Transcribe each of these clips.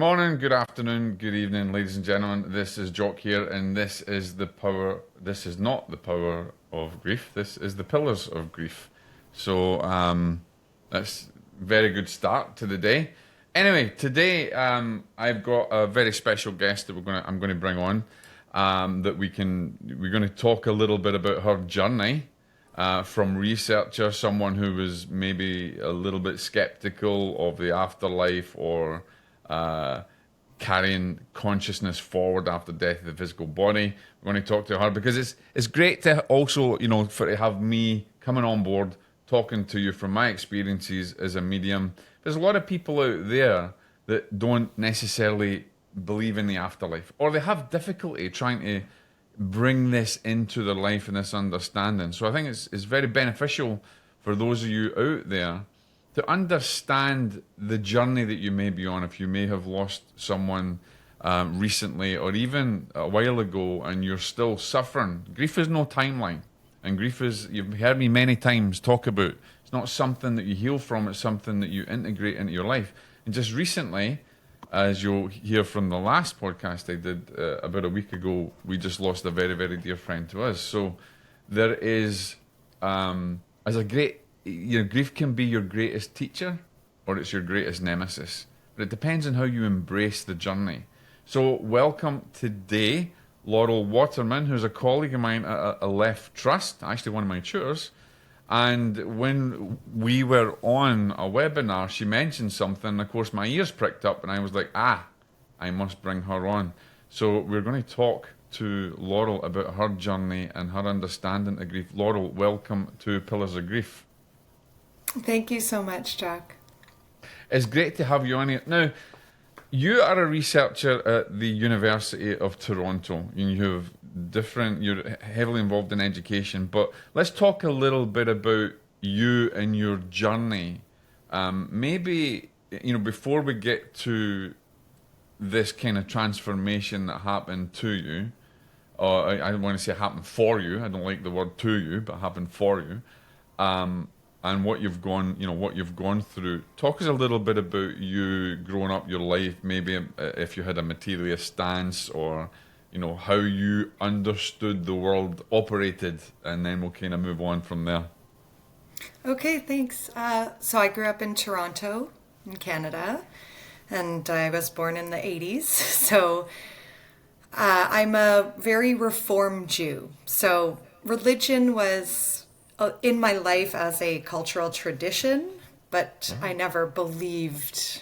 morning, good afternoon, good evening, ladies and gentlemen. This is Jock here, and this is the power. This is not the power of grief. This is the pillars of grief. So that's a very good start to the day. Anyway, today I've got a very special guest that I'm going to bring on. We're going to talk a little bit about her journey. From researcher, someone who was maybe a little bit skeptical of the afterlife or carrying consciousness forward after death of the physical body. We're going to talk to her because it's great to also, to have me coming on board, talking to you from my experiences as a medium. There's a lot of people out there that don't necessarily believe in the afterlife, or they have difficulty trying to bring this into their life and this understanding. So I think it's very beneficial for those of you out there to understand the journey that you may be on. If you may have lost someone recently or even a while ago and you're still suffering, grief is no timeline. And grief is, you've heard me many times talk about, it's not something that you heal from, it's something that you integrate into your life. And just recently, as you'll hear from the last podcast I did about a week ago, we just lost a very, very dear friend to us. So there is, as a great, grief can be your greatest teacher or it's your greatest nemesis. But it depends on how you embrace the journey. So welcome today, Laurel Waterman, who's a colleague of mine at a Left Trust, actually one of my tutors. And when we were on a webinar, she mentioned something. Of course, my ears pricked up, and I was like, I must bring her on. So we're going to talk to Laurel about her journey and her understanding of grief. Laurel, welcome to Pillars of Grief. Thank you so much, Jack. It's great to have you on here. Now, you are a researcher at the University of Toronto. You're heavily involved in education, but let's talk a little bit about you and your journey. Maybe, before we get to this kind of transformation that happened to you, or I don't want to say happened for you, I don't like the word to you, but happened for you, and what you've gone through. Talk us a little bit about you growing up, your life, maybe if you had a materialist stance, or how you understood the world operated, and then we'll kind of move on from there. Okay, thanks. So I grew up in Toronto, in Canada, and I was born in the 80s. So I'm a very Reformed Jew. So religion was in my life as a cultural tradition, but I never believed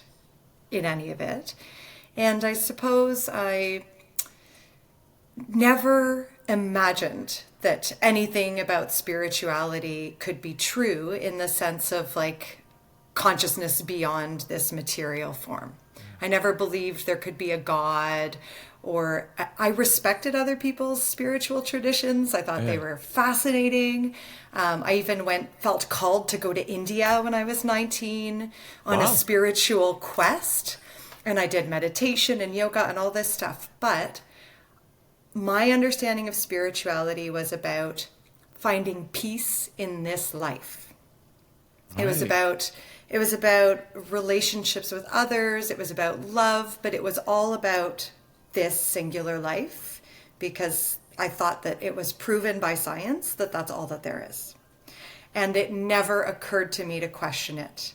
in any of it. And I suppose I never imagined that anything about spirituality could be true in the sense of like consciousness beyond this material form. I never believed there could be a God, or I respected other people's spiritual traditions. I thought they were fascinating. I even felt called to go to India when I was 19 on a spiritual quest. And I did meditation and yoga and all this stuff. But my understanding of spirituality was about finding peace in this life. Right. It was about relationships with others. It was about love, but it was all about this singular life, because I thought that it was proven by science that that's all that there is. And it never occurred to me to question it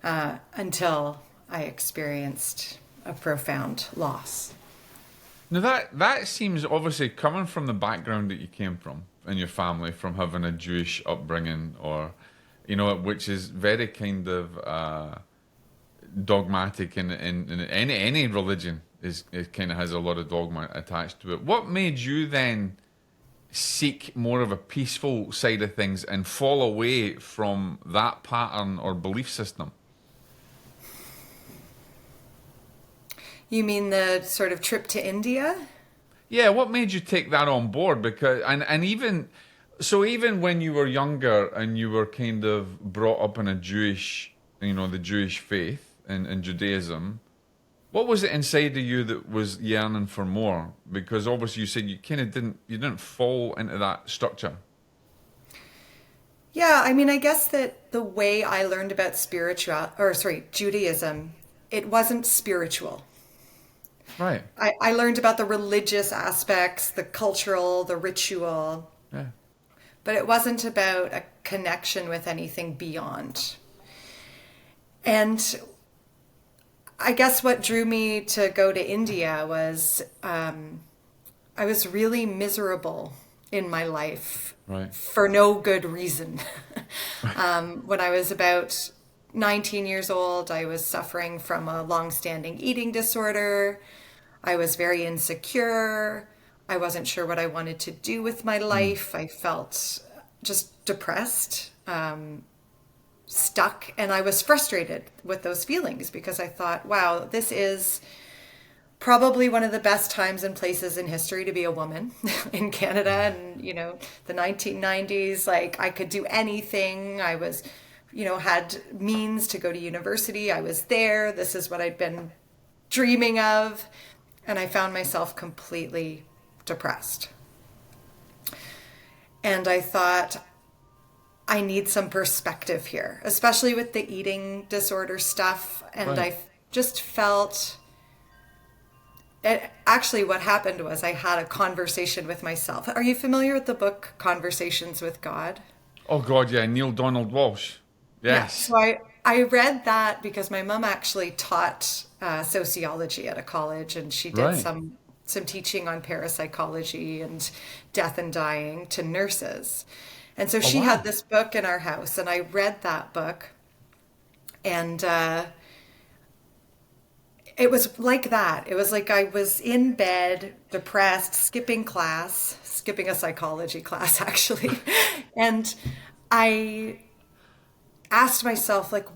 until I experienced a profound loss. Now that seems, obviously coming from the background that you came from in your family, from having a Jewish upbringing, or which is very kind of dogmatic in any religion. It kind of has a lot of dogma attached to it. What made you then seek more of a peaceful side of things and fall away from that pattern or belief system? You mean the sort of trip to India? Yeah, what made you take that on board? Because and even when you were younger and you were kind of brought up in a Jewish, the Jewish faith and Judaism, what was it inside of you that was yearning for more? Because obviously you said you kind of didn't fall into that structure. Yeah, I mean, I guess that the way I learned about Judaism, it wasn't spiritual. Right. I learned about the religious aspects, the cultural, the ritual, Yeah. but it wasn't about a connection with anything beyond. And I guess what drew me to go to India was I was really miserable in my life Right. for no good reason. When I was about 19 years old, I was suffering from a long-standing eating disorder. I was very insecure. I wasn't sure what I wanted to do with my Mm. life. I felt just depressed, stuck, and I was frustrated with those feelings because I thought, wow, this is probably one of the best times and places in history to be a woman in Canada. And, the 1990s, like I could do anything. I was, had means to go to university. I was there. This is what I'd been dreaming of. And I found myself completely depressed. And I thought, I need some perspective here, especially with the eating disorder stuff. And Right. I just felt actually what happened was I had a conversation with myself. Are you familiar with the book Conversations with God? Oh God, yeah, Neil Donald Walsh. Yeah. Yes. So I read that because my mom actually taught sociology at a college, and she did Right. some teaching on parapsychology and death and dying to nurses. And so Oh she had wow. this book in our house, and I read that book, and it was like that. It was like I was in bed, depressed, skipping class, skipping a psychology class actually. And I asked myself, like,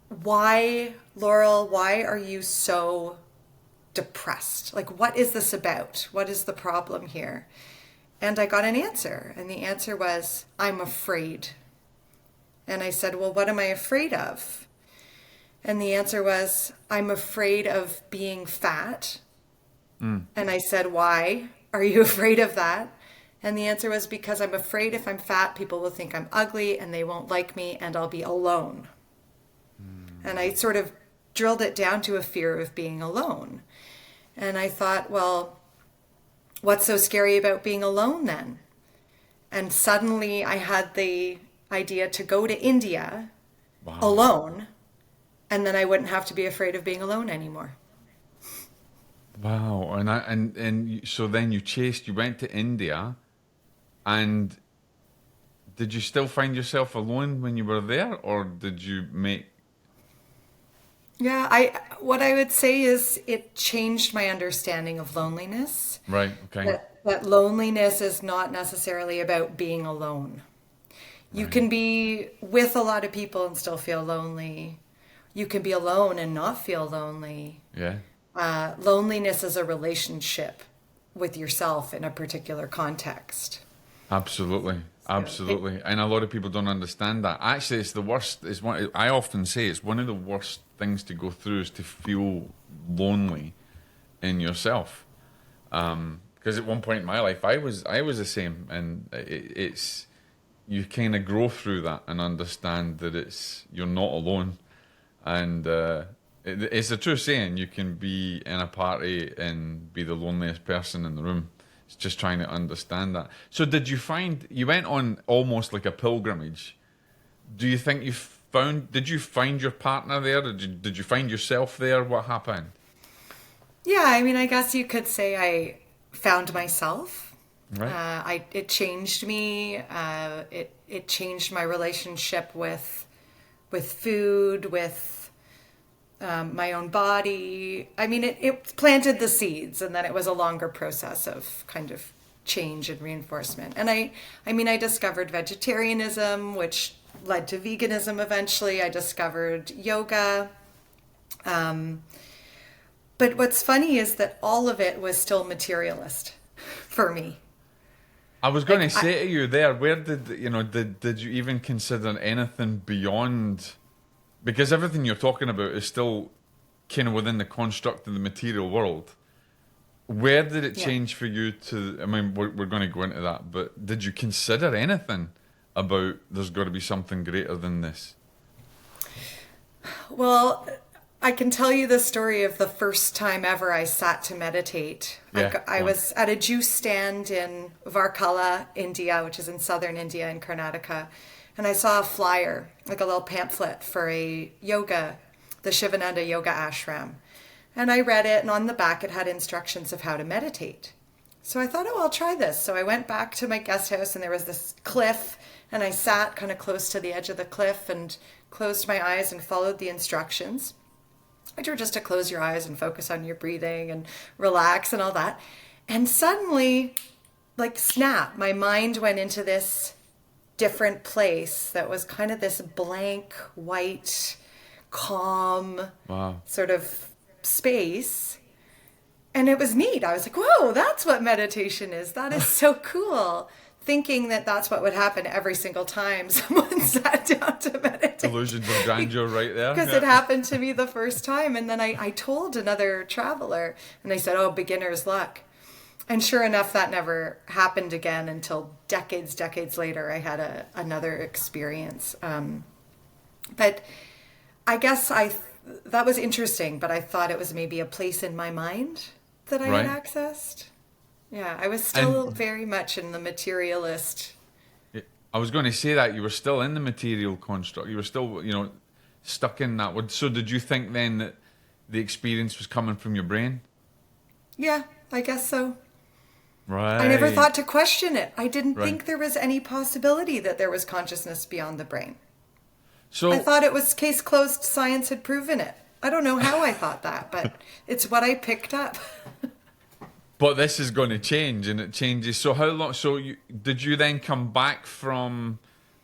why, Laurel, why are you so depressed? Like, what is this about? What is the problem here? And I got an answer. And the answer was, I'm afraid. And I said, well, what am I afraid of? And the answer was, I'm afraid of being fat. Mm. And I said, why are you afraid of that? And the answer was, because I'm afraid if I'm fat, people will think I'm ugly and they won't like me and I'll be alone. And I sort of drilled it down to a fear of being alone. And I thought, well, what's so scary about being alone then? And suddenly I had the idea to go to India Wow. alone, and then I wouldn't have to be afraid of being alone anymore. Wow. So then you went to India, and did you still find yourself alone when you were there, or did you make? Yeah, I what I would say is it changed my understanding of loneliness. Right. Okay. That loneliness is not necessarily about being alone. You Right. can be with a lot of people and still feel lonely. You can be alone and not feel lonely. Yeah. Loneliness is a relationship with yourself in a particular context. Absolutely. So it, Absolutely. And a lot of people don't understand that. Actually, it's the worst. It's one. I often say it's one of the worst things to go through is to feel lonely in yourself. Because at one point in my life, I was the same, and it's you kind of grow through that and understand that you're not alone, and it's a true saying. You can be in a party and be the loneliest person in the room. It's just trying to understand that. So, you went on almost like a pilgrimage? Do you think did you find your partner there? Did you find yourself there? What happened? yeah, I mean, I guess you could say I found myself. Right. It changed me. It changed my relationship with food, with my own body. I mean, it planted the seeds, and then it was a longer process of kind of change and reinforcement. And I mean, I discovered vegetarianism, which led to veganism eventually. I discovered yoga. But what's funny is that all of it was still materialist for me. I was going Like, to say to you there, where did you even consider anything beyond? Because everything you're talking about is still kind of within the construct of the material world. Where did it yeah. change for you to? I mean, we're going to go into that, but did you consider anything about there's got to be something greater than this? Well, I can tell you the story of the first time ever I sat to meditate. Yeah, I go on. was at a juice stand in Varkala, India, which is in southern India in Karnataka, and I saw a flyer, like a little pamphlet for a yoga, the Shivananda Yoga Ashram. And I read it, and on the back it had instructions of how to meditate. So I thought, oh, I'll try this. So I went back to my guest house, and there was this cliff, and I sat kind of close to the edge of the cliff and closed my eyes and followed the instructions, which were just to close your eyes and focus on your breathing and relax and all that. And suddenly, like snap, my mind went into this different place that was kind of this blank, white, calm Wow. sort of space. And it was neat. I was like, whoa, that's what meditation is. That is so cool. Thinking that that's what would happen every single time someone sat down to meditate. Illusions of grandeur right there. Because it happened to me the first time. And then I told another traveler, and they said, oh, beginner's luck. And sure enough, that never happened again until decades later. I had another experience. But I guess that was interesting, but I thought it was maybe a place in my mind that I Right. had accessed. Yeah, I was still And very much in the materialist. I was going to say that you were still in the material construct. You were still, stuck in that one. So did you think then that the experience was coming from your brain? Yeah, I guess so. Right. I never thought to question it. I didn't Right. think there was any possibility that there was consciousness beyond the brain. So I thought it was case closed, science had proven it. I don't know how I thought that, but it's what I picked up. but this is going to change, and it changes. So how long? So did you then come back from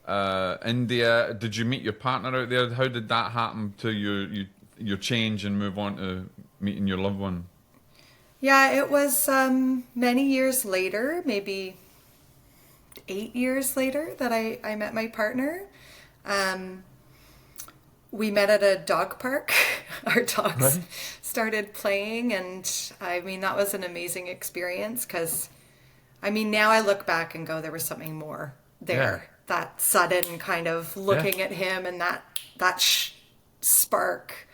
India? Did you meet your partner out there? How did that happen to your change and move on to meeting your loved one? Yeah, it was many years later, maybe 8 years later, that I met my partner. We met at a dog park. Our dogs Right. started playing, and I mean, that was an amazing experience because, I mean, now I look back and go, there was something more there. Yeah. That sudden kind of looking at him and that spark.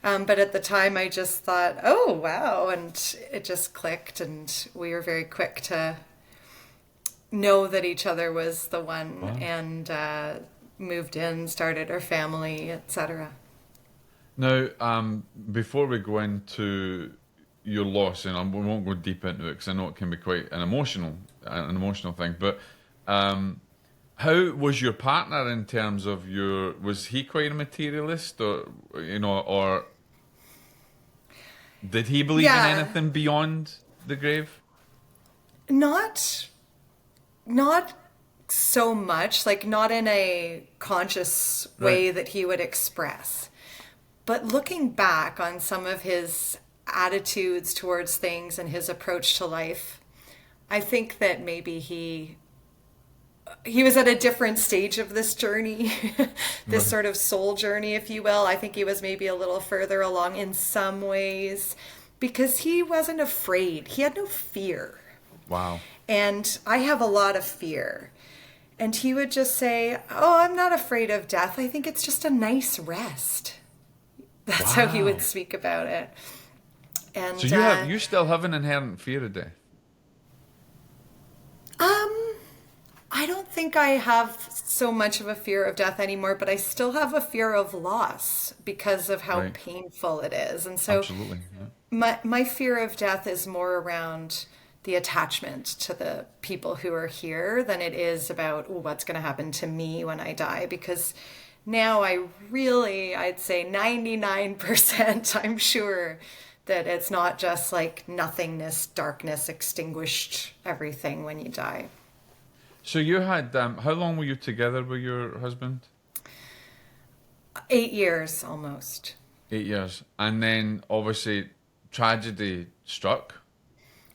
But at the time, I just thought, oh, wow. And it just clicked, and we were very quick to know that each other was the one. Wow. And moved in, started our family, etc. Now, before we go into your loss, and we won't go deep into it because I know it can be quite an emotional thing. But how was your partner in terms of was he quite a materialist, or did he believe in anything beyond the grave? Not so much, like not in a conscious way Right. that he would express. But looking back on some of his attitudes towards things and his approach to life, I think that maybe he was at a different stage of this journey, this Right. sort of soul journey, if you will. I think he was maybe a little further along in some ways because he wasn't afraid. He had no fear. Wow. And I have a lot of fear. And he would just say, oh, I'm not afraid of death. I think it's just a nice rest. That's how he Wow. would speak about it. And So you still have an inherent fear of death? I don't think I have so much of a fear of death anymore, but I still have a fear of loss because of how Right. painful it is. And so Absolutely. Yeah. my fear of death is more around the attachment to the people who are here than it is about, oh, what's going to happen to me when I die. Because now I'd say 99%, I'm sure that it's not just like nothingness, darkness, extinguished everything when you die. So you had how long were you together with your husband? 8 years almost. 8 years, and then obviously tragedy struck.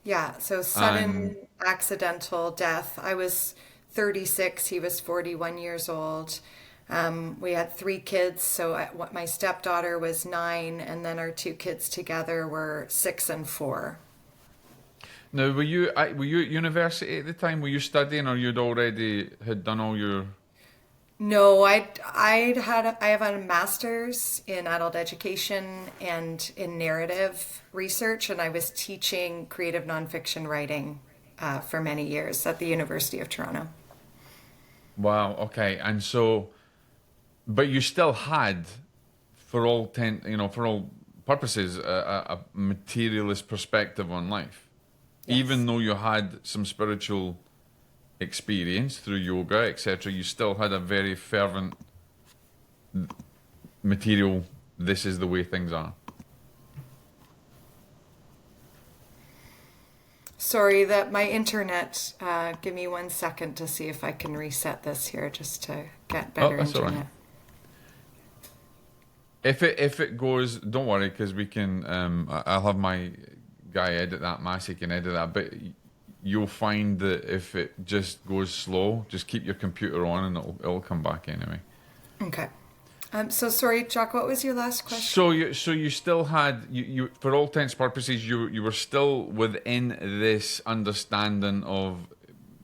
Yeah, so sudden accidental death. I was 36, he was 41 years old. We had 3 kids, so my stepdaughter was 9, and then our 2 kids together were 6 and 4. Now, were you at university at the time? Were you studying, or you'd already had done all your? No, I have a master's in adult education and in narrative research, and I was teaching creative nonfiction writing for many years at the University of Toronto. Wow. Okay. And so, but you still had, for all purposes, a materialist perspective on life, Yes. even though you had some spiritual experience through yoga, etc. You still had a very fervent material. This is the way things are. Sorry that my internet. Give me 1 second to see if I can reset this here, just to get Oh, better that's all right. internet. If it goes, don't worry, because we can. I'll have my guy edit that. Massey can edit that, but you'll find that if it just goes slow, just keep your computer on, and it'll come back anyway. Okay. So sorry, Jock. What was your last question? So you still had you for all intents and purposes you were still within this understanding of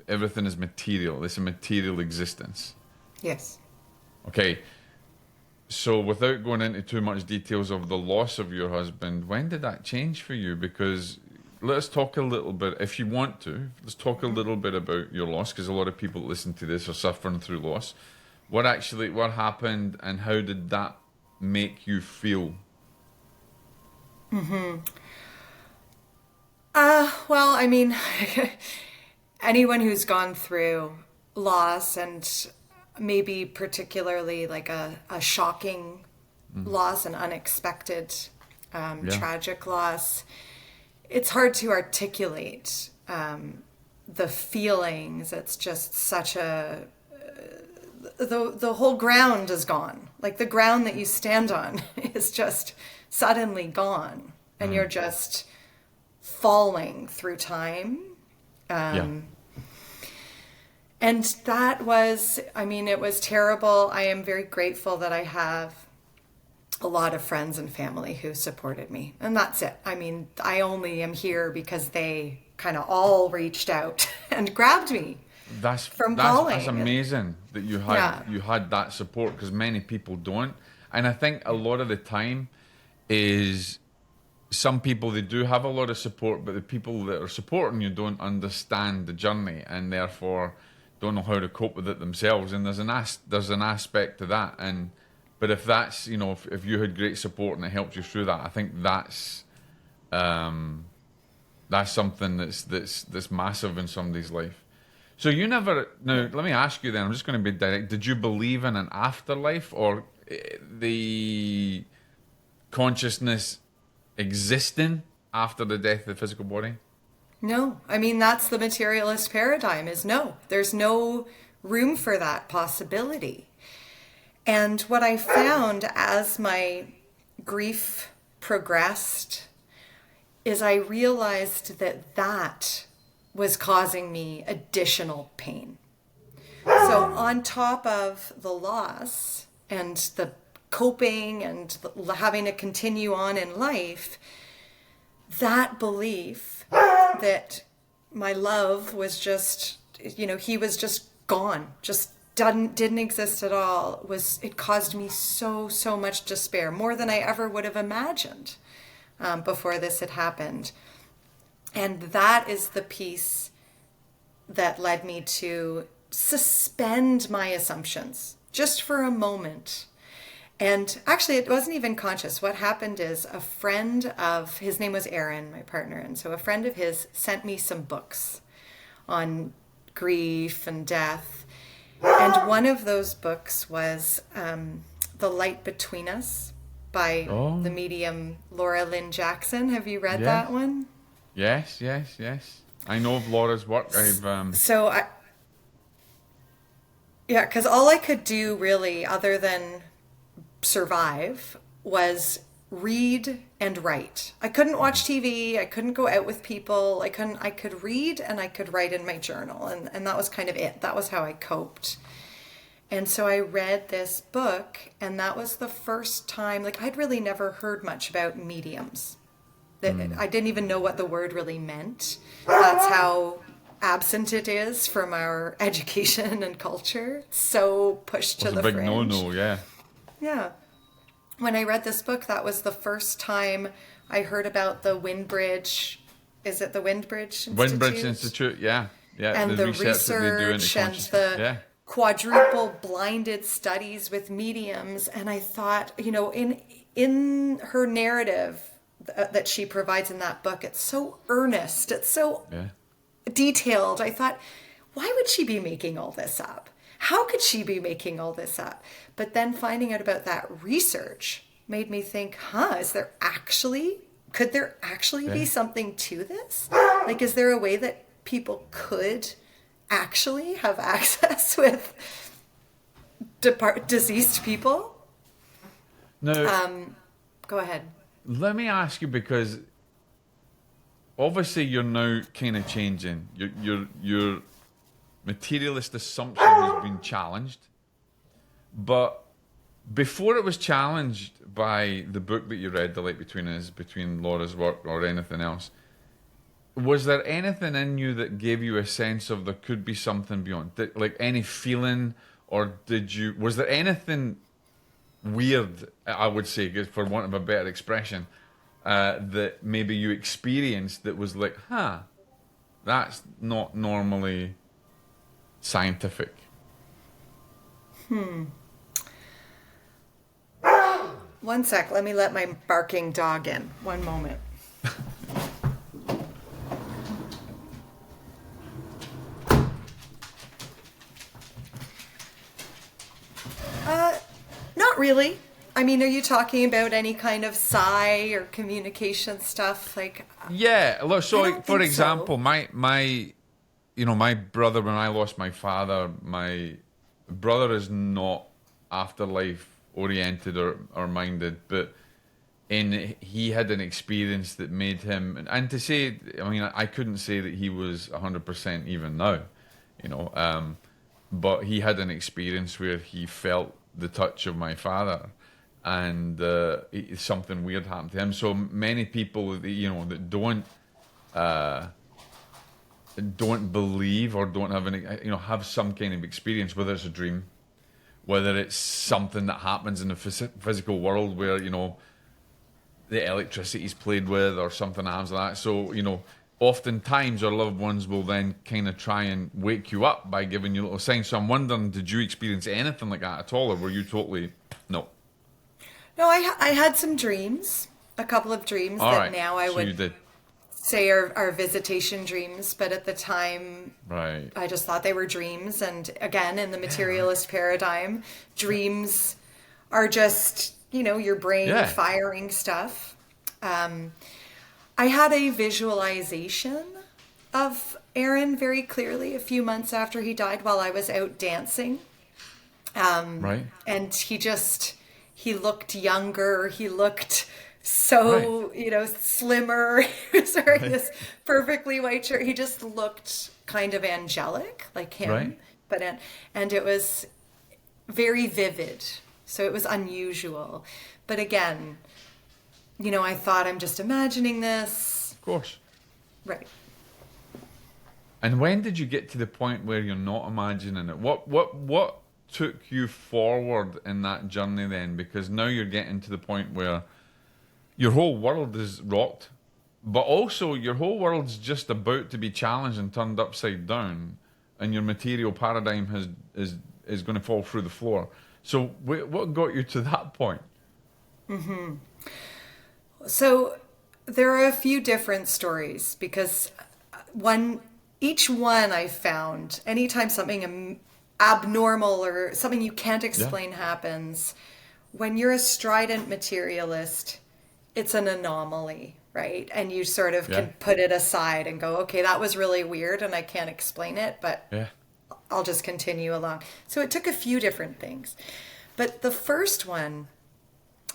everything is material. It's a material existence. Yes. Okay. So without going into too much details of the loss of your husband, when did that change for you? Because let's talk a little bit, if you want to, let's talk a little bit about your loss, because a lot of people that listen to this are suffering through loss. What happened, and how did that make you feel? Well, I mean, anyone who's gone through loss, and maybe particularly like a shocking loss, an unexpected, Yeah. tragic loss, it's hard to articulate the feelings. It's just such a the whole ground is gone. Like the ground that you stand on is just suddenly gone, and you're just falling through time. Yeah. And that was, I mean, it was terrible. I am very grateful that I have a lot of friends and family who supported me. And that's it. I mean, I only am here because they kind of all reached out and grabbed me from falling. That's amazing that Yeah. you had that support, because many people don't. And I think a lot of the time is some people, they do have a lot of support, but the people that are supporting you don't understand the journey, and therefore don't know how to cope with it themselves. And there's an aspect to that. And but if that's, if you had great support and it helped you through that, I think that's something that's massive in somebody's life. So you never, now let me ask you then, I'm just going to be direct. Did you believe in an afterlife, or the consciousness existing after the death of the physical body? No, I mean, that's the materialist paradigm, is no, there's no room for that possibility. And what I found as my grief progressed is I realized that that was causing me additional pain. So on top of the loss and the coping and having to continue on in life, that belief that my love was just, he was just gone, just didn't exist at all, it caused me so much despair, more than I ever would have imagined before this had happened. And that is the piece that led me to suspend my assumptions just for a moment. And actually, it wasn't even conscious. What happened is his name was Aaron, my partner. And so a friend of his sent me some books on grief and death. And one of those books was The Light Between Us by the medium Laura Lynn Jackson. Have you read that one? Yes. I know of Laura's work. Because all I could do really, other than survive, was read and write. I couldn't watch TV. I couldn't go out with people. I could read and I could write in my journal. And that was kind of it. That was how I coped. And so I read this book, and that was the first time, like, I'd really never heard much about mediums. I didn't even know what the word really meant. That's how absent it is from our education and culture. So pushed to the big fringe. no-no, yeah. Yeah. When I read this book, that was the first time I heard about the Windbridge. Is it the Windbridge Institute? Windbridge Institute, yeah. Yeah, And the research that they do into research and consciousness. the Yeah. quadruple blinded studies with mediums. And I thought, in her narrative that she provides in that book, it's so earnest, it's so detailed. I thought, why would she be making all this up? How could she be making all this up? But then finding out about that research made me think, could there actually be something to this? Like, is there a way that people could actually have access with deceased people? Now, Go ahead. let me ask you, because obviously you're now kind of changing. Your materialist assumption has been challenged, but before it was challenged by the book that you read, The Light Between Us, between Laura's work or anything else, was there anything in you that gave you a sense of there could be something beyond, like any feeling, or was there anything weird, I would say, for want of a better expression, that maybe you experienced that was like, that's not normally scientific? One sec, let me let my barking dog in. One moment. Not really. I mean, are you talking about any kind of psi or communication stuff? Like, Yeah, look, so don't for think example, so. my brother, when I lost my father, my brother is not afterlife oriented or minded, but he had an experience that made him, and to say, I mean, I couldn't say that he was 100% even now, but he had an experience where he felt the touch of my father, and something weird happened to him. So many people, that don't believe or don't have have some kind of experience, whether it's a dream, whether it's something that happens in the physical world where the electricity is played with or something happens like that. So oftentimes our loved ones will then kind of try and wake you up by giving you little signs. So I'm wondering, did you experience anything like that at all, or were you totally no? No, I had some dreams, a couple of dreams All that right. now I So you would did. say are visitation dreams, but at the time, Right. I just thought they were dreams. And again, in the materialist paradigm, dreams are just, your brain firing stuff. I had a visualization of Aaron very clearly a few months after he died while I was out dancing. Right. And he looked younger. He looked so, slimmer. He was wearing this perfectly white shirt. He just looked kind of angelic, like him. Right. And it was very vivid. So it was unusual. But again, I thought, I'm just imagining this. Of course. Right. And when did you get to the point where you're not imagining it? What took you forward in that journey then? Because now you're getting to the point where your whole world is rocked, but also your whole world's just about to be challenged and turned upside down, and your material paradigm is going to fall through the floor. So what got you to that point? Mm-hmm. So there are a few different stories, because each one I found, anytime something abnormal or something you can't explain happens, when you're a strident materialist, it's an anomaly, right? And you sort of can put it aside and go, okay, that was really weird and I can't explain it, but I'll just continue along. So it took a few different things. But the first one,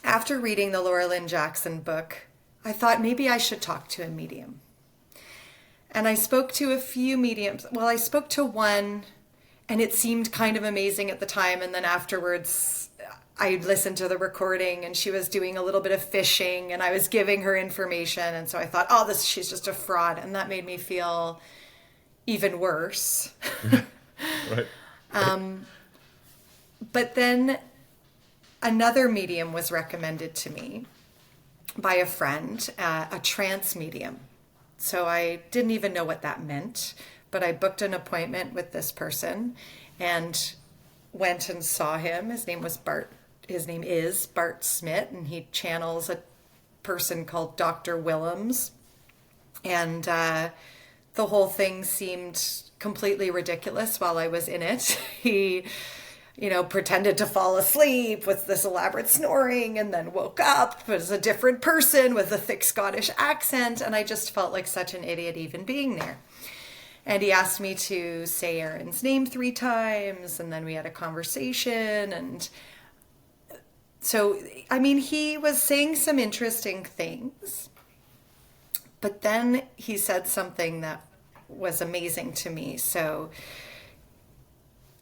after reading the Laura Lynn Jackson book, I thought maybe I should talk to a medium. And I spoke to a few mediums. Well, I spoke to one, and it seemed kind of amazing at the time. And then afterwards, I listened to the recording, and she was doing a little bit of fishing, and I was giving her information. And so I thought, she's just a fraud. And that made me feel even worse. Right. But then another medium was recommended to me by a friend, a trance medium. So I didn't even know what that meant, but I booked an appointment with this person and went and saw him. His name was Bart. His name is Bart Smith, and he channels a person called Dr. Willems. And the whole thing seemed completely ridiculous while I was in it. He, pretended to fall asleep with this elaborate snoring and then woke up as a different person with a thick Scottish accent. And I just felt like such an idiot even being there. And he asked me to say Erin's name 3 times. And then we had a conversation. And so, he was saying some interesting things. But then he said something that was amazing to me. So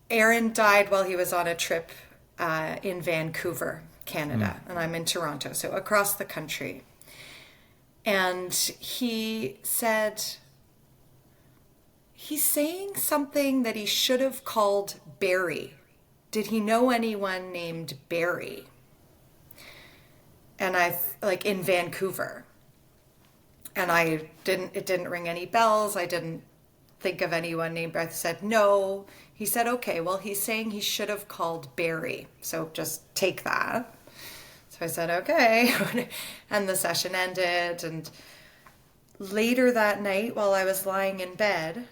Aaron died while he was on a trip in Vancouver, Canada, and I'm in Toronto, so across the country. And he said, he's saying something that he should have called Barry. Did he know anyone named Barry? And in Vancouver. And it didn't ring any bells. I didn't think of anyone named Barry. I said, no. He said, okay, well, he's saying he should have called Barry. So just take that. So I said, okay. And the session ended. And later that night, while I was lying in bed,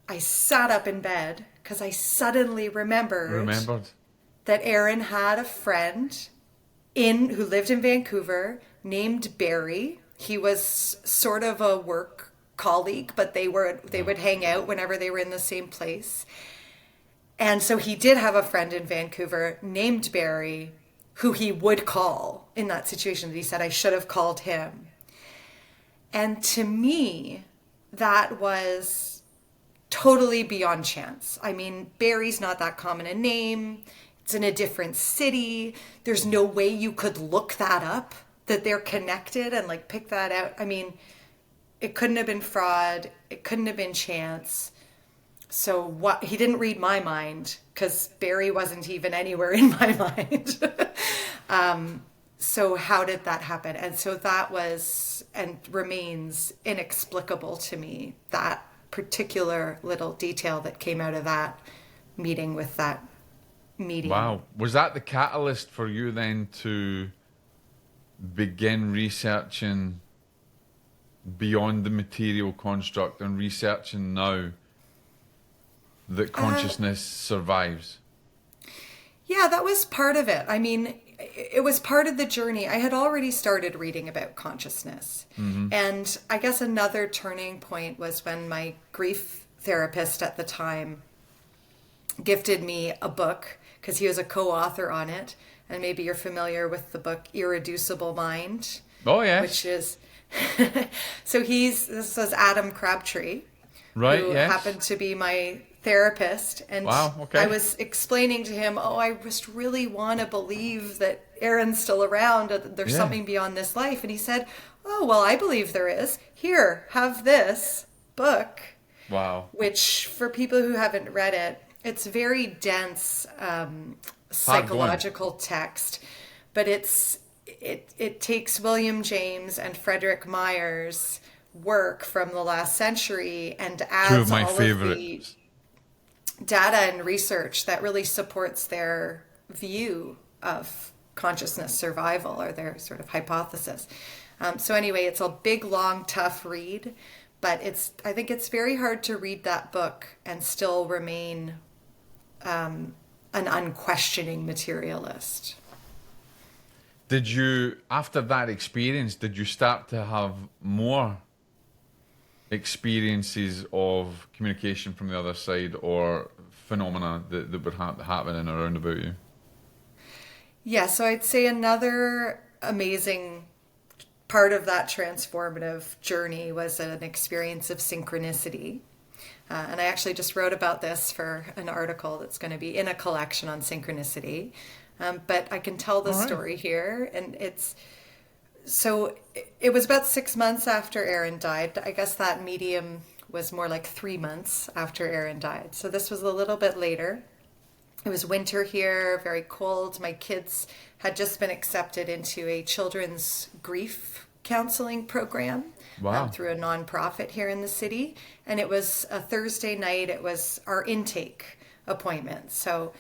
I sat up in bed because I suddenly remembered that Erin had a friend who lived in Vancouver named Barry. He was sort of a work colleague, but they would hang out whenever they were in the same place. And so he did have a friend in Vancouver named Barry who he would call in that situation that he said I should have called him. And to me, that was totally beyond chance. Barry's not that common a name. It's in a different city. There's no way you could look that up, that they're connected and pick that out. It couldn't have been fraud. It couldn't have been chance. So what? He didn't read my mind because Barry wasn't even anywhere in my mind. So how did that happen? And so that was and remains inexplicable to me, that particular little detail that came out of that meeting with that medium. Wow. Was that the catalyst for you then to begin researching beyond the material construct and researching now that consciousness survives? Yeah, that was part of it. It was part of the journey. I had already started reading about consciousness. And I guess another turning point was when my grief therapist at the time gifted me a book, because he was a co-author on it. And maybe you're familiar with the book Irreducible Mind. Oh, yes. Which is... So this was Adam Crabtree, right? Who yes. happened to be my therapist, and wow, okay. I was explaining to him, I just really want to believe that Erin's still around, that there's something beyond this life. And he said, oh, well, I believe there is. Here, have this book. Wow. Which, for people who haven't read it, it's very dense psychological text, but it takes William James and Frederick Myers' work from the last century and adds all of the data and research that really supports their view of consciousness survival, or their sort of hypothesis. So anyway, it's a big, long, tough read, but I think it's very hard to read that book and still remain an unquestioning materialist. Did you, after that experience, did you start to have more experiences of communication from the other side, or phenomena that were happening around about you? Yeah, so I'd say another amazing part of that transformative journey was an experience of synchronicity. And I actually just wrote about this for an article that's going to be in a collection on synchronicity. But I can tell the story here. And it was about 6 months after Erin died. I guess that medium was more like 3 months after Aaron died. So this was a little bit later. It was winter here, very cold. My kids had just been accepted into a children's grief counseling program through a nonprofit here in the city. And it was a Thursday night. It was our intake appointment. So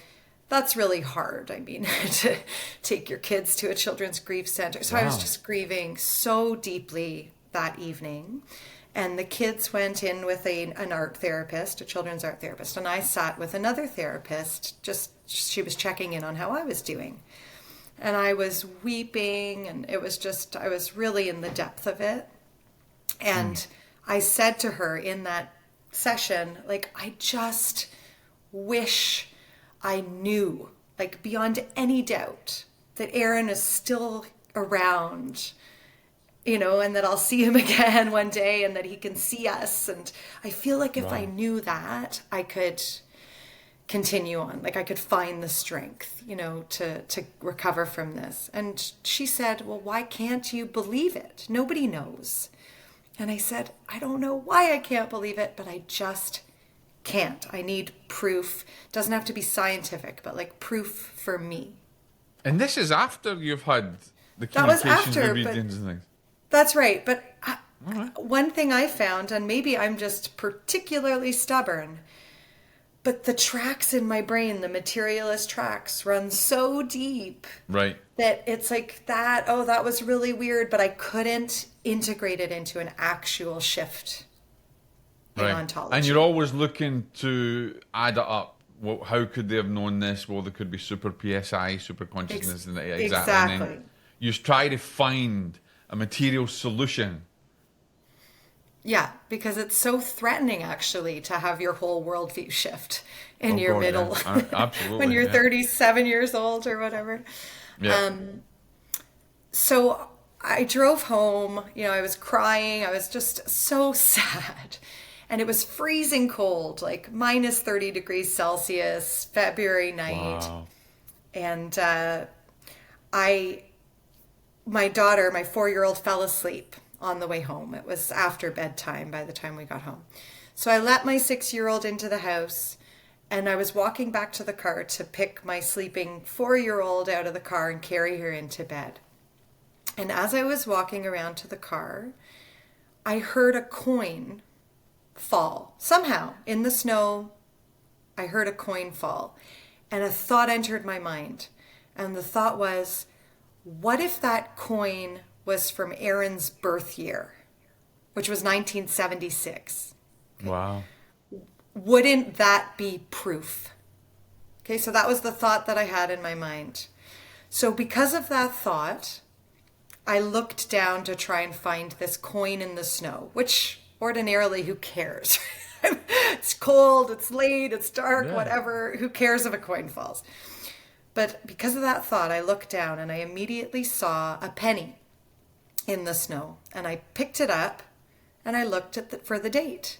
that's really hard. I mean, to take your kids to a children's grief center. So I was just grieving so deeply that evening. And the kids went in with an art therapist, a children's art therapist. And I sat with another therapist, she was checking in on how I was doing. And I was weeping, and it was just, I was really in the depth of it. And I said to her in that session, like, I just wish I knew, like, beyond any doubt, that Aaron is still around, you know, and that I'll see him again one day, and that he can see us. And I feel like if I knew that, I could continue on, like I could find the strength, you know, to recover from this. And she said, well, why can't you believe it? Nobody knows. And I said, I don't know why I can't believe it, but I just can't. I need proof. Doesn't have to be scientific, but like proof for me. And this is after you've had the That was communications after, readings and things. That's right. But one thing I found, and maybe I'm just particularly stubborn, but the tracks in my brain, the materialist tracks, run so deep that it's like that, that was really weird, but I couldn't integrate it into an actual shift in ontology. And you're always looking to add it up. Well, how could they have known this? Well, there could be super PSI, super consciousness. Exactly. And then you try to find a material solution. Yeah, because it's so threatening, actually, to have your whole worldview shift in your middle. Yeah. Absolutely. When you're 37 years old or whatever. Yeah. So I drove home, you know, I was crying. I was just so sad. And it was freezing cold, like minus 30 degrees Celsius, February night. Wow. And my daughter, my 4-year-old, fell asleep on the way home. It was after bedtime by the time we got home. So I let my 6-year-old into the house, and I was walking back to the car to pick my sleeping 4-year-old out of the car and carry her into bed. And as I was walking around to the car, I heard a coin fall. Somehow, in the snow, I heard a coin fall. And a thought entered my mind. And the thought was, what if that coin was from Aaron's birth year, which was 1976? Wow. Wouldn't that be proof? Okay, so that was the thought that I had in my mind. So because of that thought, I looked down to try and find this coin in the snow, which ordinarily, who cares? It's cold, it's late, it's dark, whatever. Who cares if a coin falls? But because of that thought, I looked down and I immediately saw a penny in the snow. And I picked it up and I looked at for the date.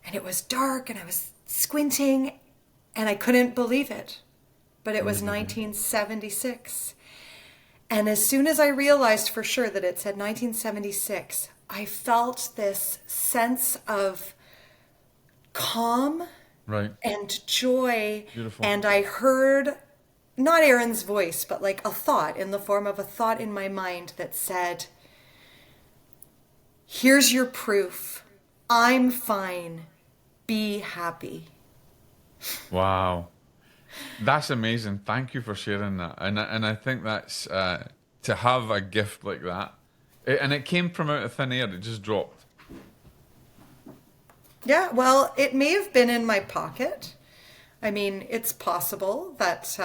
And it was dark and I was squinting and I couldn't believe it. But it was 1976. And as soon as I realized for sure that it said 1976, I felt this sense of calm and joy. Beautiful. And I heard not Aaron's voice, but like a thought in the form of a thought in my mind that said, here's your proof. I'm fine. Be happy. Wow. That's amazing. Thank you for sharing that. And I think that's, to have a gift like that, and it came from out of thin air, it just dropped. Yeah, well, it may have been in my pocket. I mean, it's possible that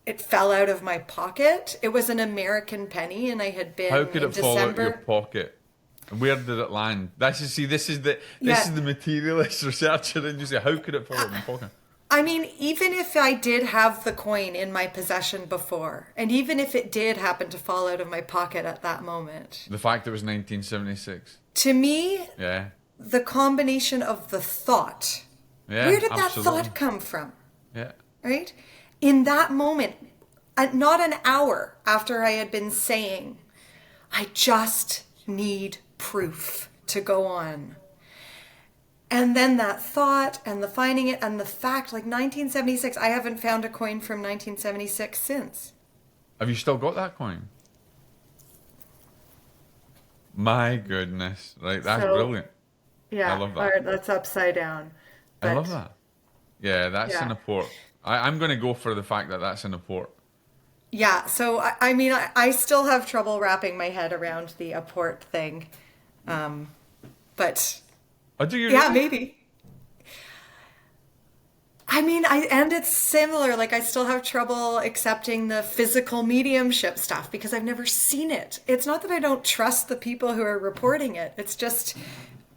it fell out of my pocket. It was an American penny, and I had been How could in it fall out of December. your pocket? Where did it land? This is the materialist researcher, and you say, how could it fall out of my pocket? I mean, even if I did have the coin in my possession before, and even if it did happen to fall out of my pocket at that moment. The fact it was 1976. To me, yeah, the combination of the thought. Yeah, where did that absolutely. thought come from? Yeah. Right? In that moment, not an hour after I had been saying, I just need proof to go on. And then that thought and the finding it and the fact, like 1976, I haven't found a coin from 1976 since. Have you still got that coin? My goodness. Right, that's brilliant. Yeah, I love that. that's upside down. I love that. Yeah, that's Yeah. in a port. I'm going to go for the fact that that's in a port. Yeah, so I mean, I still have trouble wrapping my head around the apport thing. But Oh, do you yeah, really? maybe. I mean, and it's similar. Like, I still have trouble accepting the physical mediumship stuff because I've never seen it. It's not that I don't trust the people who are reporting it. It's just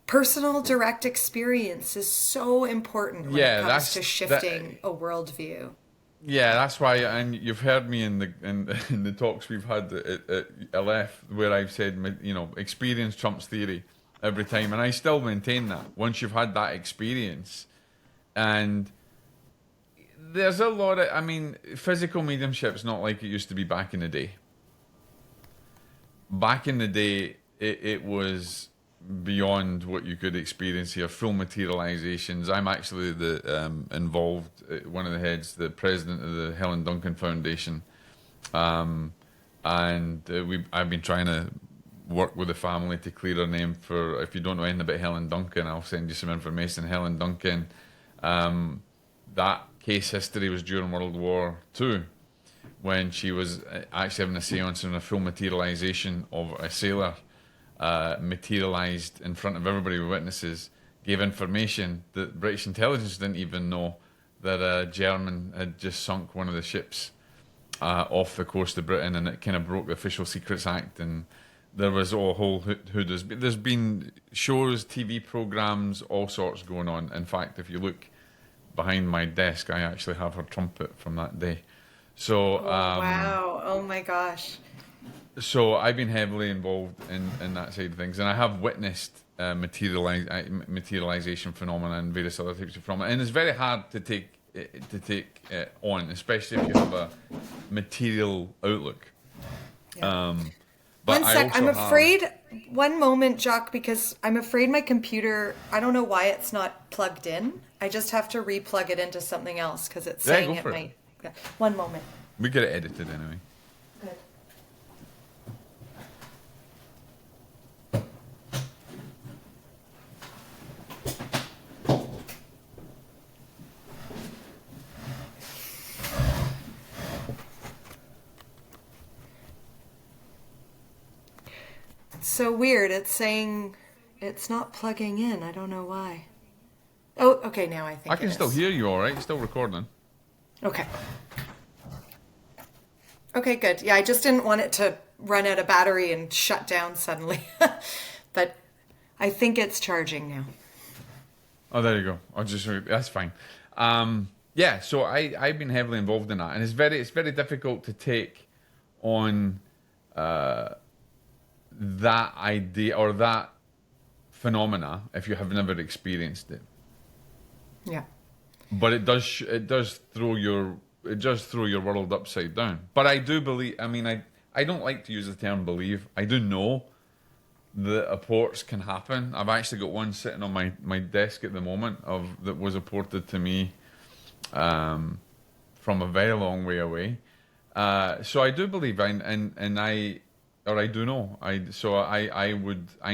personal direct experience is so important when Yeah, it comes that's to shifting a worldview. Yeah, that's why, and you've heard me in the in the talks we've had at LF, where I've said, you know, experience trumps theory every time, and I still maintain that. Once you've had that experience, and there's a lot of, I mean, physical mediumship's not like it used to be back in the day. Back in the day, it was beyond what you could experience here. Full materializations. I'm actually involved, one of the heads, the president of the Helen Duncan Foundation, and I've been trying to work with the family to clear her name. For, if you don't know anything about Helen Duncan, I'll send you some information. Helen Duncan, that case history was during World War II, when she was actually having a seance and a full materialization of a sailor materialized in front of everybody with witnesses, gave information that British intelligence didn't even know, that a German had just sunk one of the ships off the coast of Britain, and it kind of broke the Official Secrets Act, and there was a whole hood. There's been shows, TV programs, all sorts going on. In fact, if you look behind my desk, I actually have her trumpet from that day. So Wow. Oh my gosh. so I've been heavily involved in that side of things, and I have witnessed materialization phenomena and various other types of phenomena, and it's very hard to take on, especially if you have a material outlook. Yeah. But One I sec. also I'm have- afraid. One moment, Jacques, because I'm afraid my computer. I don't know why it's not plugged in. I just have to re-plug it into something else because it's Yeah, saying go it for it. might. Yeah. One moment. We get it edited anyway. Good. It's so weird. It's saying it's not plugging in. I don't know why. Oh, okay. Now I think I can it still is. hear you all right. Still recording. Okay. Okay, good. Yeah, I just didn't want it to run out of battery and shut down suddenly. But I think it's charging now. Oh, there you go. That's fine. Yeah, so I've been heavily involved in that, and it's very difficult to take on that idea or that phenomena if you have never experienced it. Yeah. But it does throw your world upside down. But I do believe. I mean, I don't like to use the term believe. I do know that apports can happen. I've actually got one sitting on my desk at the moment that was apported to me from a very long way away. So I do believe, I do know. I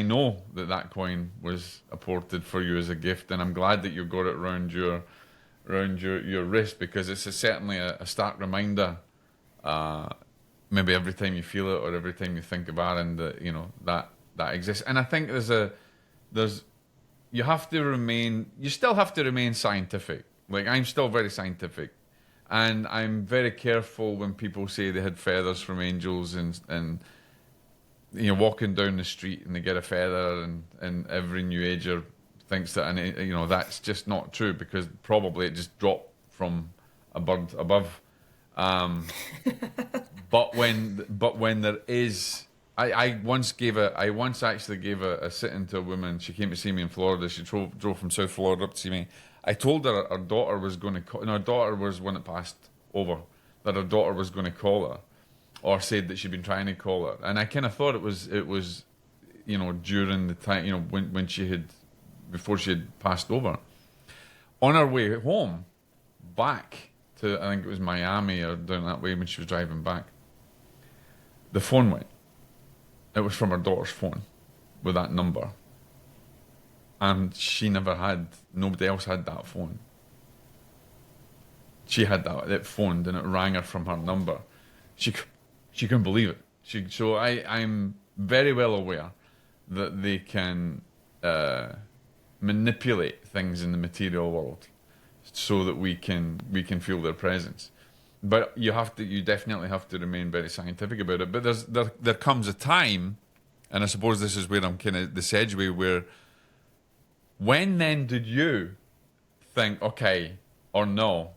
know that coin was apported for you as a gift, and I'm glad that you got it around your wrist, because it's certainly a stark reminder. Maybe every time you feel it or every time you think about it, and that exists. And I think you still have to remain scientific. Like, I'm still very scientific, and I'm very careful when people say they had feathers from angels, and walking down the street and they get a feather, and every new ager thinks that, and that's just not true, because probably it just dropped from a bird above. But when there is, I once actually gave a sit-in to a woman. She came to see me in Florida. She drove from South Florida up to see me. I told her her daughter was going to call, and her daughter was one that passed over, that her daughter was going to call her, or said that she'd been trying to call her. And I kind of thought it was during the time, when before she had passed over. On her way home, back to, I think it was Miami or down that way when she was driving back, the phone went. It was from her daughter's phone with that number. And nobody else had that phone. She had it phoned and it rang her from her number. She couldn't believe it. So I'm very well aware that they can manipulate things in the material world so that we can feel their presence. But you definitely have to remain very scientific about it. But there comes a time, and I suppose this is where I'm kind of the segue, where when then did you think, okay, or no,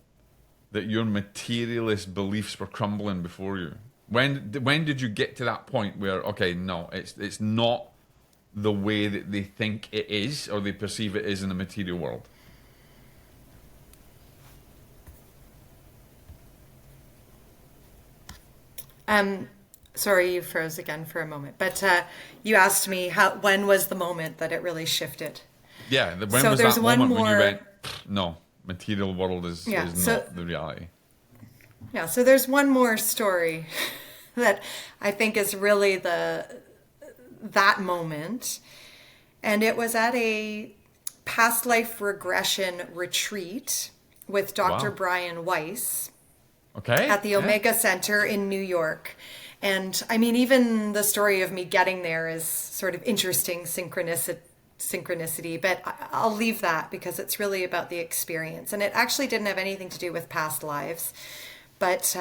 that your materialist beliefs were crumbling before you? When did you get to that point where, okay, no, it's not the way that they think it is or they perceive it is in the material world? Sorry, you froze again for a moment, but you asked me when was the moment that it really shifted? Yeah, when was that moment when you went, no, material world is not the reality? Yeah, so there's one more story that I think is really that moment. And it was at a past life regression retreat with Dr. Brian Weiss at the Omega Center in New York. And I mean, even the story of me getting there is sort of interesting synchronicity, but I'll leave that because it's really about the experience. And it actually didn't have anything to do with past lives. But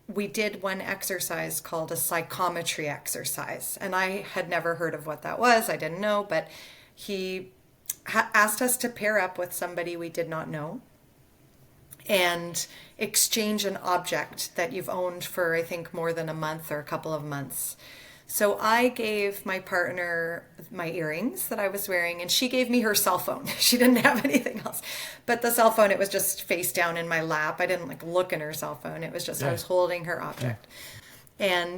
we did one exercise called a psychometry exercise. And I had never heard of what that was. I didn't know. But he asked us to pair up with somebody we did not know and exchange an object that you've owned for, I think, more than a month or a couple of months. So I gave my partner my earrings that I was wearing, and she gave me her cell phone. She didn't have anything else. But the cell phone, it was just face down in my lap. I didn't look in her cell phone. It was just, I was holding her object. Yeah.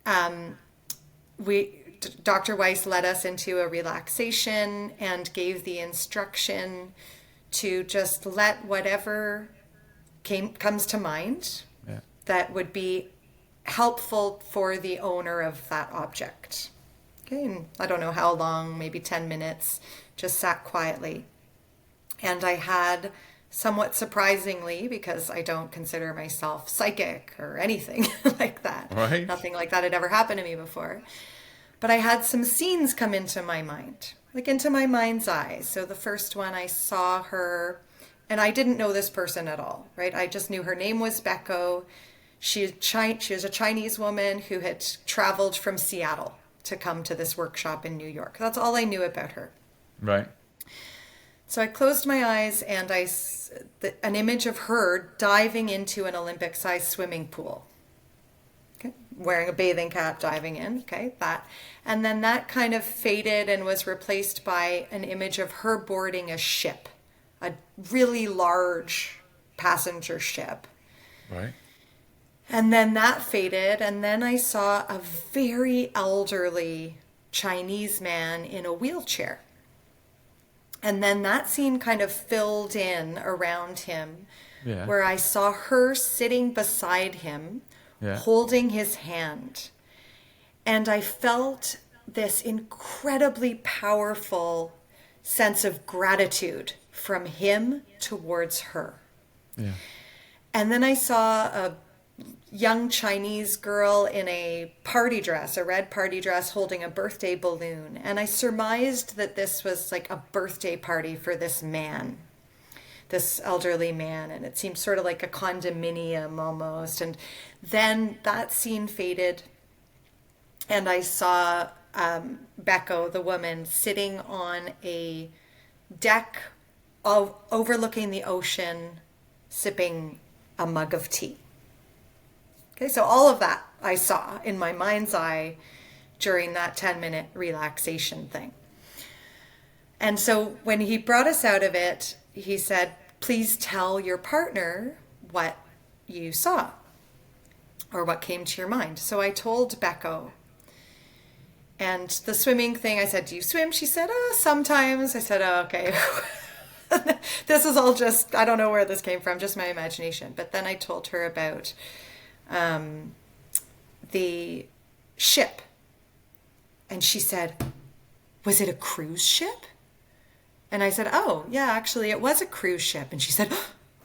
And Dr. Weiss led us into a relaxation and gave the instruction to just let whatever comes to mind that would be helpful for the owner of that object. Okay, and I don't know how long, maybe 10 minutes, just sat quietly. And I had, somewhat surprisingly, because I don't consider myself psychic or anything like that. Right. Nothing like that had ever happened to me before. But I had some scenes come into my mind, into my mind's eye. So the first one, I saw her, and I didn't know this person at all, right? I just knew her name was Becco. She was a Chinese woman who had traveled from Seattle to come to this workshop in New York. That's all I knew about her. Right. So I closed my eyes and an image of her diving into an Olympic-sized swimming pool. Okay, wearing a bathing cap, diving in. Okay, that. And then that kind of faded and was replaced by an image of her boarding a ship, a really large passenger ship. Right. And then that faded, and then I saw a very elderly Chinese man in a wheelchair. And then that scene kind of filled in around him, where I saw her sitting beside him, holding his hand. And I felt this incredibly powerful sense of gratitude from him towards her. Yeah. And then I saw a young Chinese girl in a party dress, a red party dress, holding a birthday balloon. And I surmised that this was like a birthday party for this man, this elderly man. And it seemed sort of like a condominium almost. And then that scene faded. And I saw Becco, the woman, sitting on a deck overlooking the ocean, sipping a mug of tea. Okay, so all of that I saw in my mind's eye during that 10-minute relaxation thing. And so when he brought us out of it, he said, please tell your partner what you saw or what came to your mind. So I told Becco. And the swimming thing, I said, do you swim? She said, sometimes. I said, oh, okay. This is all just, I don't know where this came from, just my imagination. But then I told her about the ship. And she said, was it a cruise ship? And I said, oh, yeah, actually, it was a cruise ship. And she said,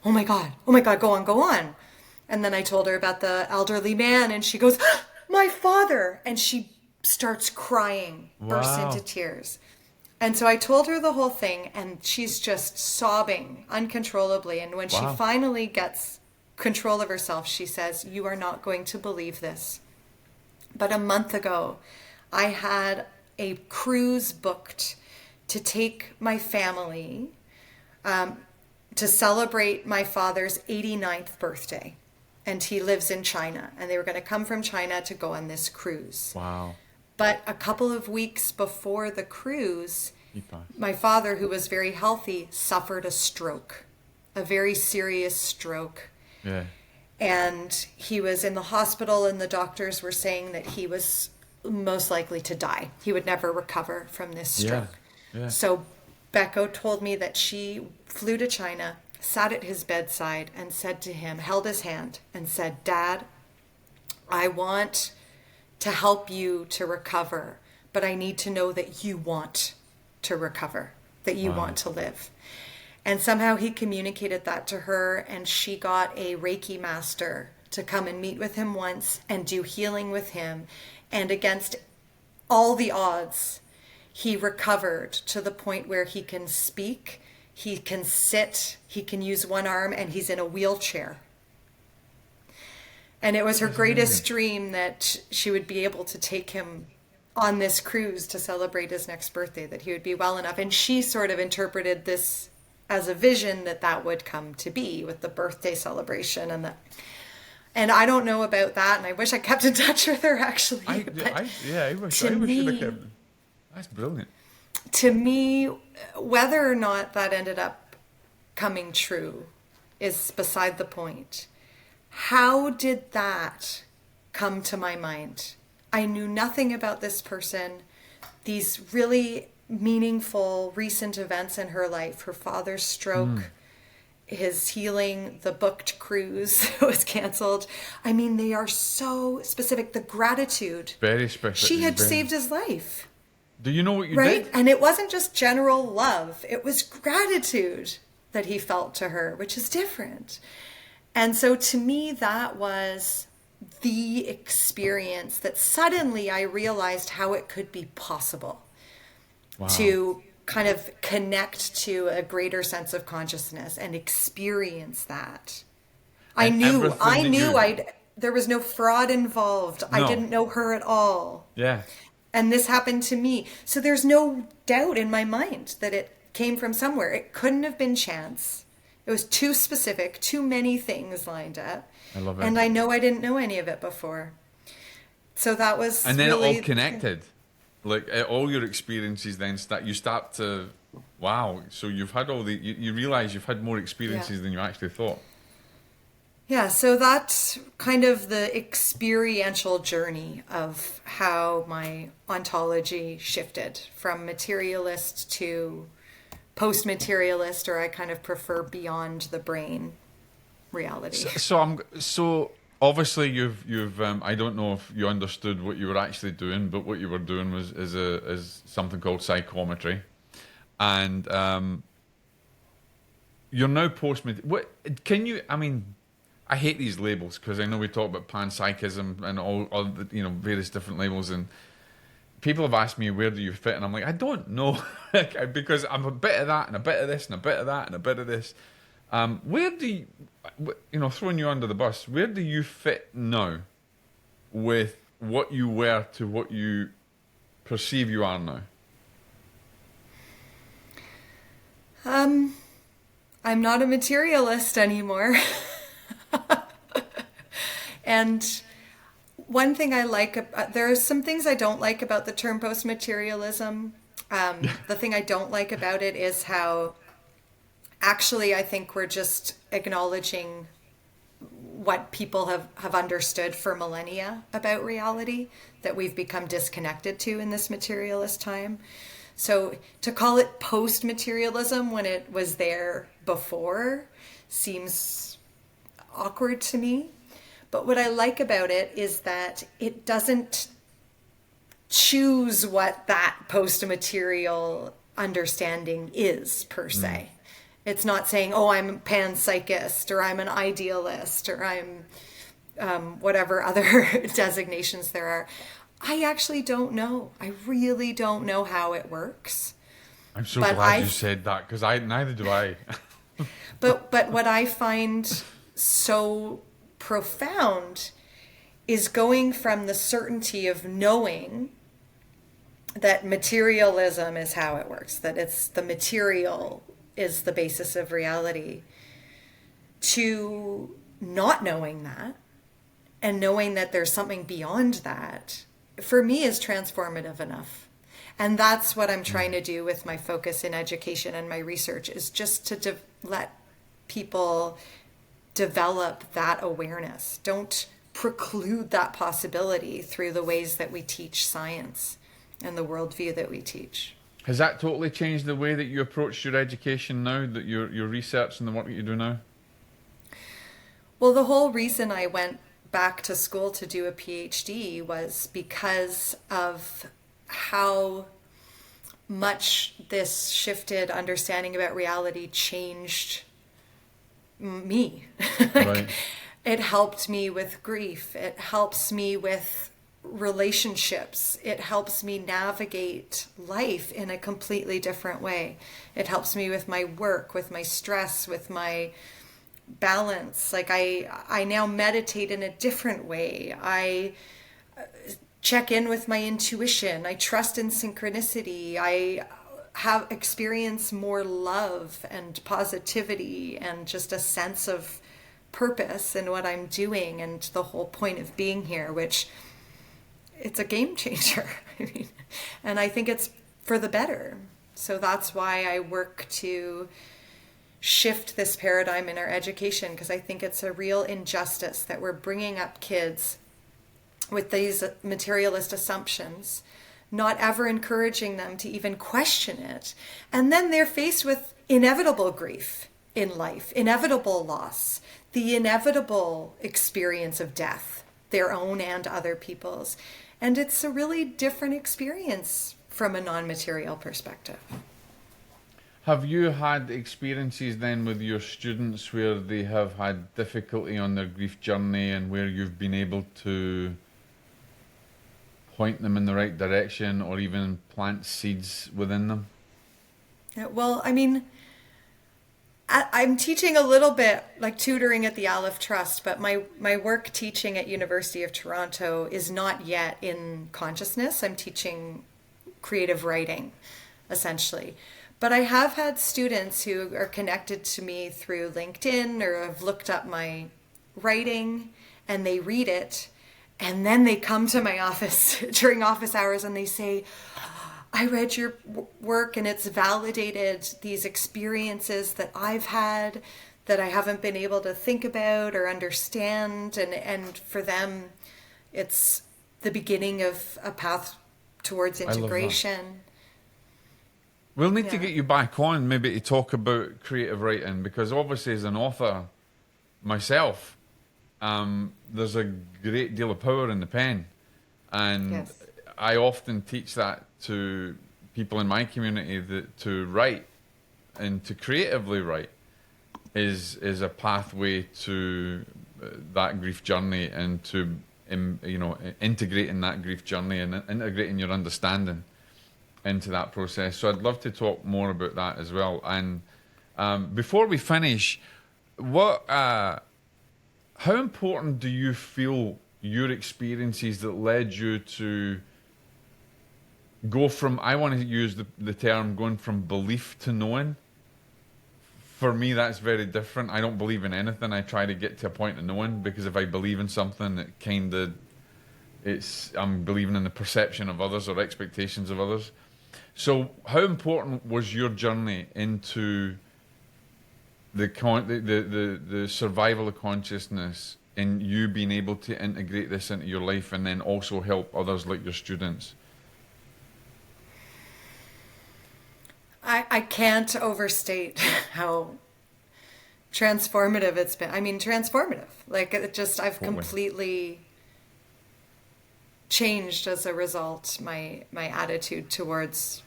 oh my God, go on, go on. And then I told her about the elderly man, and she goes, my father. And she starts crying, bursts into tears. And so I told her the whole thing, and she's just sobbing uncontrollably. And when she finally gets control of herself, she says, you are not going to believe this, but a month ago, I had a cruise booked to take my family to celebrate my father's 89th birthday. And he lives in China. And they were going to come from China to go on this cruise. Wow. But a couple of weeks before the cruise, my father, who was very healthy, suffered a stroke, a very serious stroke. Yeah. And he was in the hospital, and the doctors were saying that he was most likely to die. He would never recover from this stroke. Yeah. So Becco told me that she flew to China, sat at his bedside, and said to him, held his hand and said, Dad, I want to help you to recover, but I need to know that you want to recover, that you want to live. And somehow he communicated that to her, and she got a Reiki master to come and meet with him once and do healing with him. And against all the odds, he recovered to the point where he can speak, he can sit, he can use one arm, and he's in a wheelchair. And it was her greatest dream that she would be able to take him on this cruise to celebrate his next birthday, that he would be well enough. And she sort of interpreted this as a vision that would come to be with the birthday celebration. And I don't know about that, and I wish I kept in touch with her, actually. I wish I should have kept. That's brilliant. To me, whether or not that ended up coming true is beside the point. How did that come to my mind? I knew nothing about this person. These really meaningful recent events in her life, her father's stroke, his healing, the booked cruise was canceled. I mean, they are so specific. The gratitude. Very specific. She had saved his life. Do you know what you right? did? And it wasn't just general love. It was gratitude that he felt to her, which is different. And so to me, that was the experience that suddenly I realized how it could be possible to kind of connect to a greater sense of consciousness and experience that. I knew there was no fraud involved. No. I didn't know her at all. Yeah. And this happened to me. So there's no doubt in my mind that it came from somewhere. It couldn't have been chance. It was too specific, too many things lined up. I love it. And I know I didn't know any of it before. So that was And then really, it all connected. Like all your experiences then start to, wow. So you've had you realize you've had more experiences than you actually thought. Yeah, so that's kind of the experiential journey of how my ontology shifted from materialist to post-materialist, or I kind of prefer beyond the brain reality. So obviously you've I don't know if you understood what you were actually doing, but what you were doing is something called psychometry, and you're now what can you? I mean, I hate these labels because I know we talk about panpsychism and all the various different labels, and people have asked me where do you fit, and I'm like, I don't know, because I'm a bit of that and a bit of this and a bit of that and a bit of this. Where do you, throwing you under the bus, where do you fit now with what you were to what you perceive you are now? I'm not a materialist anymore. And one thing I like, there are some things I don't like about the term post-materialism. The thing I don't like about it is how actually I think we're just acknowledging what people have understood for millennia about reality that we've become disconnected to in this materialist time. So to call it post-materialism when it was there before seems awkward to me. But what I like about it is that it doesn't choose what that post-material understanding is per se. It's not saying, oh, I'm a panpsychist, or I'm an idealist, or I'm whatever other designations there are. I actually don't know. I really don't know how it works. I'm so glad you said that, because neither do I. But what I find so profound is going from the certainty of knowing that materialism is how it works, that it's the material is the basis of reality, to not knowing that and knowing that there's something beyond that, for me, is transformative enough. And that's what I'm trying to do with my focus in education and my research, is just to let people develop that awareness. Don't preclude that possibility through the ways that we teach science and the worldview that we teach. Has that totally changed the way that you approach your education now, that your research and the work that you do now? Well, the whole reason I went back to school to do a PhD was because of how much this shifted understanding about reality changed me. Right. It helped me with grief. It helps me with relationships. It helps me navigate life in a completely different way. It helps me with my work, with my stress, with my balance. Like I now meditate in a different way. I check in with my intuition. I trust in synchronicity. I have experienced more love and positivity and just a sense of purpose in what I'm doing and the whole point of being here, which it's a game changer. I mean, and I think it's for the better. So that's why I work to shift this paradigm in our education, because I think it's a real injustice that we're bringing up kids with these materialist assumptions, not ever encouraging them to even question it. And then they're faced with inevitable grief in life, inevitable loss, the inevitable experience of death, their own and other people's. And it's a really different experience from a non-material perspective. Have you had experiences then with your students where they have had difficulty on their grief journey and where you've been able to point them in the right direction or even plant seeds within them? Well, I mean, I'm teaching a little bit, like tutoring at the Aleph Trust, but my work teaching at University of Toronto is not yet in consciousness. I'm teaching creative writing, essentially. But I have had students who are connected to me through LinkedIn or have looked up my writing and they read it. And then they come to my office during office hours and they say, I read your work and it's validated these experiences that I've had that I haven't been able to think about or understand. And for them, it's the beginning of a path towards integration. We'll need to get you back on maybe to talk about creative writing, because obviously as an author myself, there's a great deal of power in the pen. And Yes. I often teach that to people in my community, that to write and to creatively write is a pathway to that grief journey and to integrating that grief journey and integrating your understanding into that process. So I'd love to talk more about that as well. And before we finish, how important do you feel your experiences that led you to go from, I want to use the term, going from belief to knowing? For me, that's very different. I don't believe in anything. I try to get to a point of knowing, because if I believe in something, I'm believing in the perception of others or expectations of others. So how important was your journey into the survival of consciousness in you being able to integrate this into your life and then also help others like your students? I can't overstate how transformative it's been. I mean, transformative. Like, I've completely changed as a result my attitude towards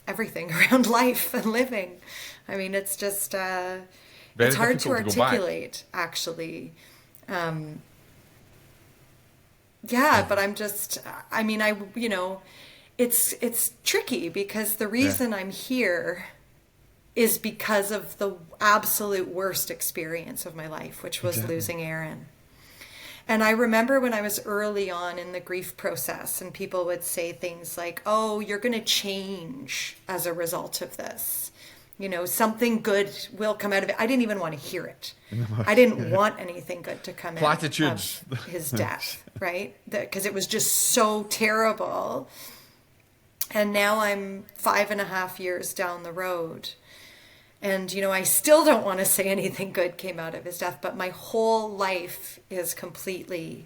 everything around life and living. I mean, it's just it's hard to articulate, actually. Yeah, but it's tricky because the reason I'm here is because of the absolute worst experience of my life, which was losing Aaron. And I remember when I was early on in the grief process, and people would say things like, oh, you're going to change as a result of this. You know, something good will come out of it. I didn't even want to hear it. I didn't want anything good to come out of his death, right? Because it was just so terrible. And now I'm 5.5 years down the road. And, you know, I still don't want to say anything good came out of his death, but my whole life is completely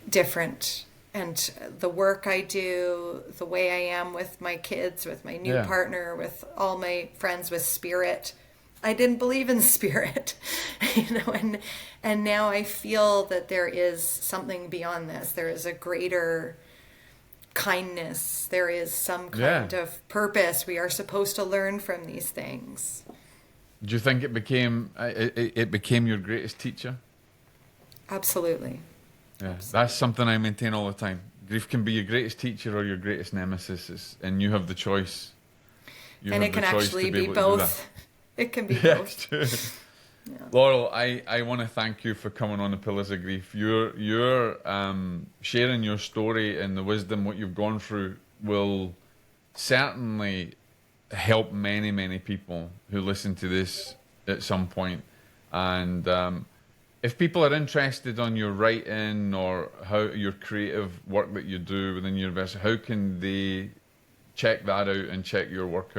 different. And the work I do, the way I am with my kids, with my new partner, with all my friends, with spirit. I didn't believe in spirit, you know, and now I feel that there is something beyond this. There is a greater kindness. There is some kind of purpose. We are supposed to learn from these things. Do you think it became your greatest teacher? Absolutely. Yeah, that's something I maintain all the time. Grief can be your greatest teacher or your greatest nemesis, and you have the choice. And it can actually be both. It can be both. True. Yeah. Laurel, I want to thank you for coming on the Pillars of Grief. You're sharing your story and the wisdom, what you've gone through, will certainly help many, many people who listen to this at some point. And if people are interested on your writing or how your creative work that you do within university, how can they check that out and check your work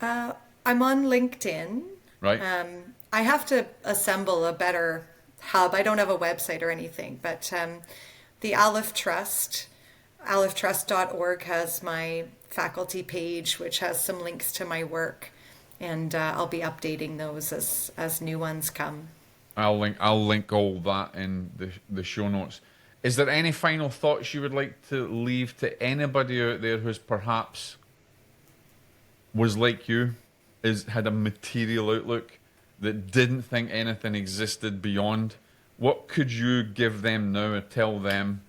out? I'm on LinkedIn. Right. I have to assemble a better hub. I don't have a website or anything, but the Aleph Trust, alephtrust.org has my faculty page, which has some links to my work, and I'll be updating those as new ones come. I'll link all that in the show notes. Is there any final thoughts you would like to leave to anybody out there who's perhaps was like you? Had a material outlook, that didn't think anything existed beyond? What could you give them now or tell them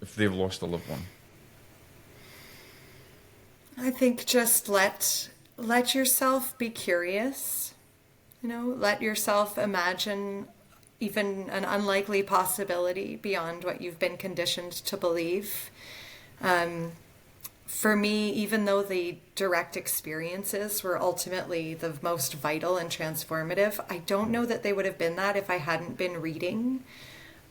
if they've lost a loved one? I think just let yourself be curious. You know, let yourself imagine even an unlikely possibility beyond what you've been conditioned to believe. For me, even though the direct experiences were ultimately the most vital and transformative, I don't know that they would have been that if I hadn't been reading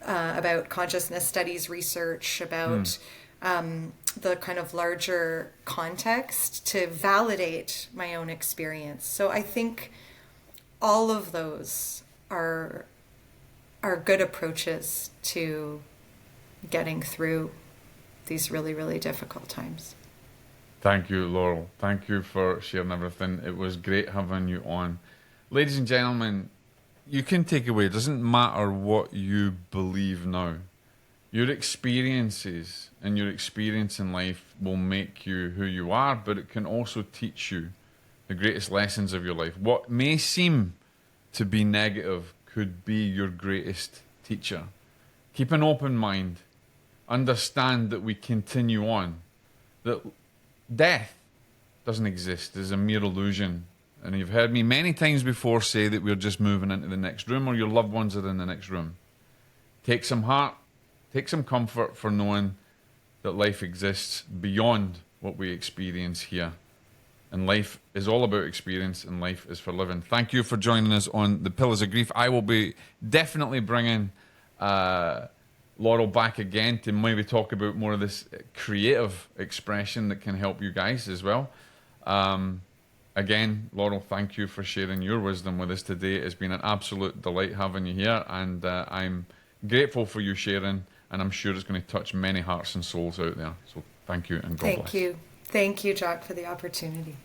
about consciousness studies research, about the kind of larger context to validate my own experience. So I think all of those are good approaches to getting through these really, really difficult times. Thank you, Laurel. Thank you for sharing everything. It was great having you on. Ladies and gentlemen, you can take away, it doesn't matter what you believe now. Your experiences and your experience in life will make you who you are, but it can also teach you the greatest lessons of your life. What may seem to be negative could be your greatest teacher. Keep an open mind. Understand that we continue on. That death doesn't exist. It's a mere illusion. And you've heard me many times before say that we're just moving into the next room or your loved ones are in the next room. Take some heart, take some comfort for knowing that life exists beyond what we experience here. And life is all about experience and life is for living. Thank you for joining us on the Pillars of Grief. I will be definitely bringing Laurel back again to maybe talk about more of this creative expression that can help you guys as well. again, Laurel, thank you for sharing your wisdom with us today. It's been an absolute delight having you here, and I'm grateful for you sharing, and I'm sure it's going to touch many hearts and souls out there. So thank you, and God bless. Thank you. Thank you, Jack, for the opportunity.